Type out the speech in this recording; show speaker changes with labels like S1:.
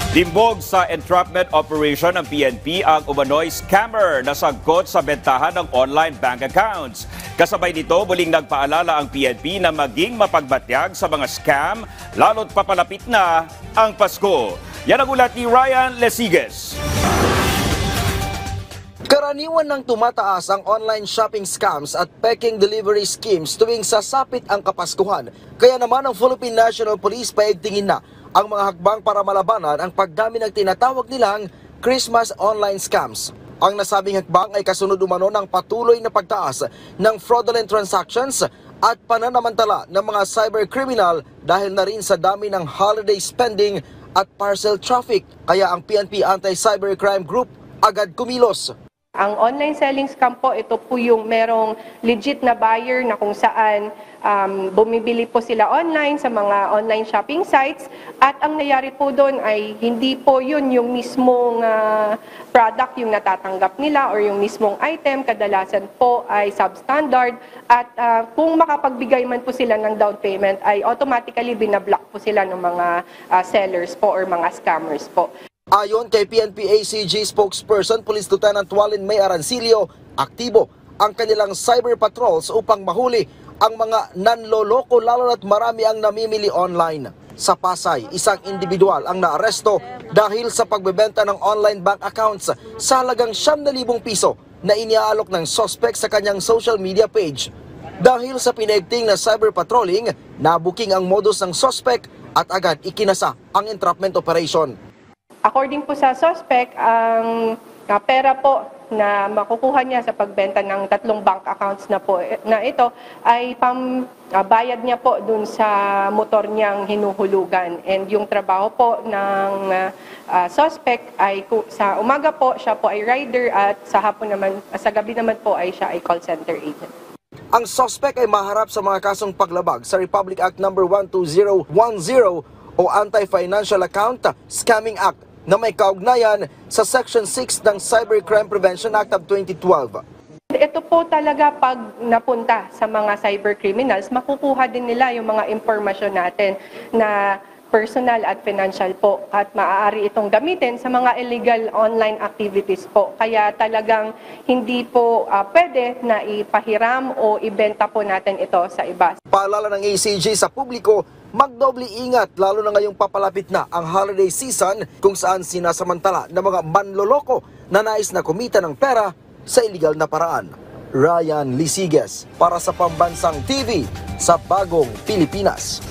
S1: Timbog sa entrapment operation ng PNP ang umano'y scammer na sangkot sa bentahan ng online bank accounts. Kasabay nito, muling nagpaalala ang PNP na maging mapagbatyag sa mga scam, lalo't papalapit na ang Pasko. Yan ang ulat ni Ryan Lesiges.
S2: Karaniwan nang tumataas ang online shopping scams at peking delivery schemes tuwing sasapit ang Kapaskuhan. Kaya naman ang Philippine National Police paigtingin na ang mga hakbang para malabanan ang pagdami ng tinatawag nilang Christmas online scams. Ang nasabing hakbang ay kasunod umano ng patuloy na pagtaas ng fraudulent transactions at pananamantala ng mga cybercriminal dahil na rin sa dami ng holiday spending at parcel traffic. Kaya ang PNP Anti-Cybercrime Group agad kumilos.
S3: Ang online selling scam po, ito po yung merong legit na buyer na kung saan bumibili po sila online sa mga online shopping sites at ang nangyari po doon ay hindi po yun yung mismong product yung natatanggap nila or yung mismong item, kadalasan po ay substandard at kung makapagbigay man po sila ng down payment ay automatically binablock po sila ng mga sellers po or mga scammers po.
S2: Ayon kay PNP ACG spokesperson Police Lieutenant Walin May Arancilio, aktibo ang kanilang cyber patrols upang mahuli ang mga nanloloko lalo na't marami ang namimili online. Sa Pasay, isang individual ang naaresto dahil sa pagbebenta ng online bank accounts sa halagang 9,000 piso na iniaalok ng suspect sa kanyang social media page. Dahil sa pinaigting na cyber patrolling, nabuking ang modus ng suspect at agad ikinasa ang entrapment operation.
S3: According po sa suspect, ang pera po na makukuha niya sa pagbenta ng 3 bank accounts na ito ay bayad niya po dun sa motor niyang hinuhulugan. And yung trabaho po ng suspect ay sa umaga po siya po ay rider at sa hapon naman, sa gabi naman po ay siya ay call center agent.
S2: Ang suspect ay maharap sa mga kasong paglabag sa Republic Act No. 12010 o Anti-Financial Account Scamming Act na may kaugnayan sa Section 6 ng Cybercrime Prevention Act of 2012.
S3: Ito po talaga pag napunta sa mga cybercriminals, makukuha din nila yung mga impormasyon natin na personal at financial po at maaari itong gamitin sa mga illegal online activities po. Kaya talagang hindi po pwede na ipahiram o ibenta po natin ito sa iba.
S2: Paalala ng ACG sa publiko, magdoble ingat lalo na ngayong papalapit na ang holiday season kung saan sinasamantala ng mga manloloko na nais na kumita ng pera sa illegal na paraan. Ryan Lesiges para sa Pambansang TV sa Bagong Pilipinas.